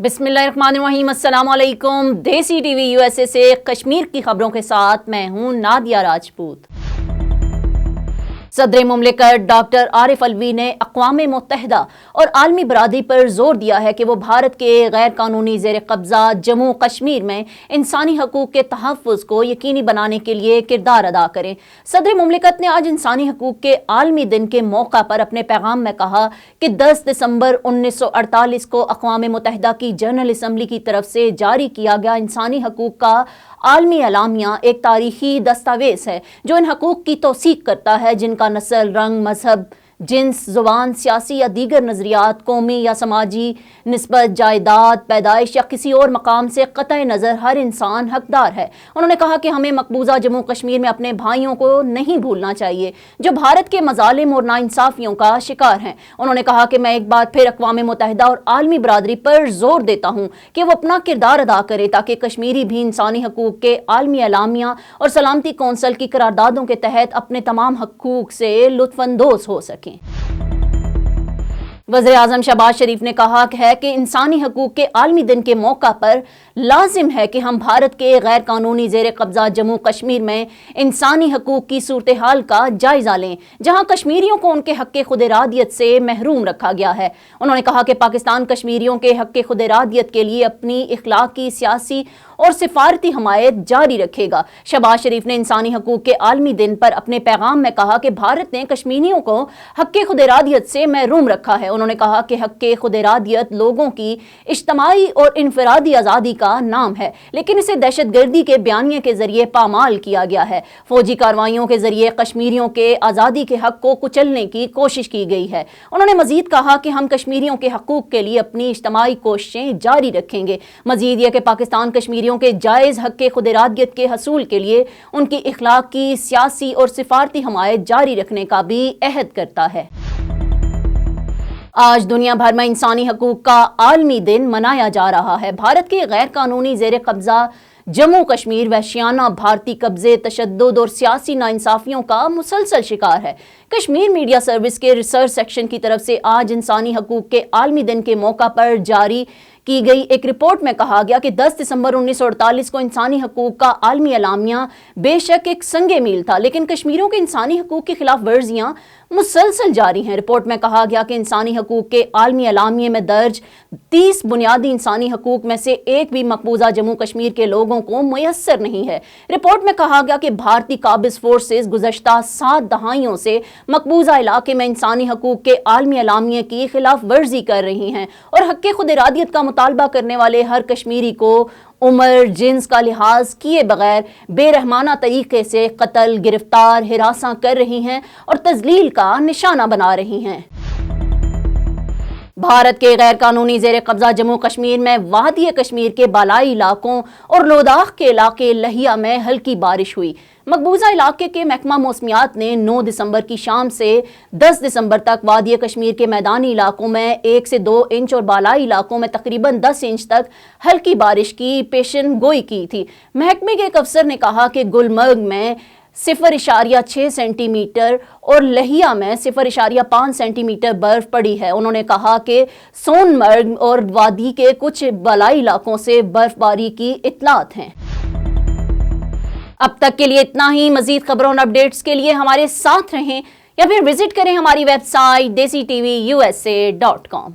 बिस्मिल्लाहिर्रहमानिर्रहीम, अस्सलाम वालेकुम। देसी टीवी यूएसए से कश्मीर की खबरों के साथ मैं हूं नादिया राजपूत। सदर मुमलिकत डॉक्टर आरिफ अलवी ने अक़वाम मुत्तहिदा और आलमी बरादरी पर जोर दिया है कि वो भारत के गैर कानूनी ज़ेर कब्ज़ा जम्मू कश्मीर में इंसानी हकूक़ के तहफ़्फ़ुज़ को यकीनी बनाने के लिए किरदार अदा करें। सदर मुमलिकत ने आज इंसानी हकूक़ के आलमी दिन के मौका पर अपने पैगाम में कहा कि 10 दिसंबर 1948 को अक़वाम मुत्तहिदा की जनरल असम्बली की तरफ से जारी किया गया इंसानी हकूक़ का आलमी अलामिया एक तारीखी दस्तावेज़ है जो इन हकूक़ की तौसीक़ करता है जिनका नस्ल, रंग, मजहब, जिन्स, ज़ुबान, सियासी या दीगर नज़रियात, कौमी या समाजी निस्बत, जायदाद, पैदाइश या किसी और मकाम से क़तई नज़र हर इंसान हकदार है। उन्होंने कहा कि हमें मकबूजा जम्मू कश्मीर में अपने भाइयों को नहीं भूलना चाहिए जो भारत के मज़ालिम और नाइंसाफ़ियों का शिकार हैं। उन्होंने कहा कि मैं एक बार फिर अक़वाम मुत्तहिदा और आलमी बरादरी पर जोर देता हूँ कि वो अपना किरदार अदा करे ताकि कश्मीरी भी इंसानी हकूक़ के आलमी अलामिया और सलामती कौंसल की करारदादों के तहत अपने तमाम हकूक़ से लुत्फ़अंदोज़ हो सके। वज़ीर आज़म शहबाज शरीफ ने कहा है कि इंसानी हकूक़ के आलमी दिन के मौका पर लाजिम है कि हम भारत के गैर कानूनी ज़ेर कब्ज़ा जम्मू कश्मीर में इंसानी हकूक़ की सूरत हाल का जायज़ा लें जहाँ कश्मीरियों को उनके हक़ खुद इरादियत से महरूम रखा गया है। उन्होंने कहा कि पाकिस्तान कश्मीरियों के हक़ खुद इरादियत के लिए अपनी इखलाकी, सियासी और सिफारती हमायत जारी रखेगा। शहबाज शरीफ ने इंसानी हकूक़ के आलमी दिन पर अपने पैगाम में कहा कि भारत ने कश्मीरियों को हक़ खुद इरादियत से महरूम रखा है। उन्होंने कहा कि हक़ खुद इरादियत लोगों की इज्तमाई और इनफरादी आज़ादी का नाम है लेकिन इसे दहशतगर्दी के बयानिए के जरिए पामाल किया गया है। फौजी कार्रवाइयों के जरिए कश्मीरियों के आज़ादी के हक़ को कुचलने की कोशिश की गई है। उन्होंने मजीद कहा कि हम कश्मीरियों के हकूक़ के लिए अपनी इज्तमाई कोशिशें जारी रखेंगे। मजीद यह कि पाकिस्तान कश्मीरियों के जायज़ हक़ खुद इरादियत के हसूल के लिए उनकी इखलाकी, सियासी और सिफारती हमायत जारी रखने का भी अहद करता है। आज दुनिया भर में इंसानी हकूक़ का आलमी दिन मनाया जा रहा है। भारत के गैर कानूनी ज़ेर कब्ज़ा जम्मू कश्मीर वहशियाना भारतीय कब्ज़े, तशद्दुद और सियासी नाइंसाफ़ियों का मुसलसल शिकार है। कश्मीर मीडिया सर्विस के रिसर्च सेक्शन की तरफ से आज इंसानी हकूक़ के आलमी दिन के मौका पर जारी की गई एक रिपोर्ट में कहा गया कि 10 दिसंबर 1948 को इंसानी हकूक़ का आलमी अलामिया बेशक एक संगे मील था लेकिन कश्मीरियों के इंसानी हकूक़ की खिलाफ वर्जियाँ मुसलसल जारी हैं। रिपोर्ट में कहा गया कि इंसानी हकूक़ के आलमी अलामिये में दर्ज 30 बुनियादी इंसानी हकूक़ में से एक भी मकबूजा जम्मू कश्मीर के लोगों को मुयस्सर नहीं है। रिपोर्ट में कहा गया कि भारतीय काबिज़ फोर्सेस गुज़श्ता 7 दहाइयों से मकबूजा इलाके में इंसानी हकूक़ के आलमी अलामिये की खिलाफ वर्जी कर रही हैं और हक़ खुद इरादियत का मुतालबा करने वाले हर कश्मीरी को उम्र, जिन्स का लिहाज किए बगैर बेरहमाना तरीके से कत्ल, गिरफ्तार, हिरासा कर रही हैं और तजलील का निशाना बना रही हैं। भारत के गैर कानूनी ज़ेर कब्ज़ा जम्मू कश्मीर में वादी कश्मीर के बालाई इलाकों और लोदाख के इलाके लहिया में हल्की बारिश हुई। मकबूजा इलाके के महकमा मौसमियात ने 9 दिसंबर की शाम से 10 दिसंबर तक वादी कश्मीर के मैदानी इलाकों में 1 से 2 इंच और बालाई इलाकों में तकरीबन 10 इंच तक हल्की बारिश की पेशन गोई की थी। महकमे के एक अफसर ने कहा कि गुलमर्ग में 0.6 सेंटीमीटर और लहिया में 0.5 सेंटीमीटर बर्फ पड़ी है। उन्होंने कहा कि सोनमर्ग और वादी के कुछ बालाई इलाकों से बर्फबारी की इत्तलात हैं। अब तक के लिए इतना ही। मजीद खबरों और अपडेट्स के लिए हमारे साथ रहें या फिर विजिट करें हमारी वेबसाइट DesiTVUSA.com।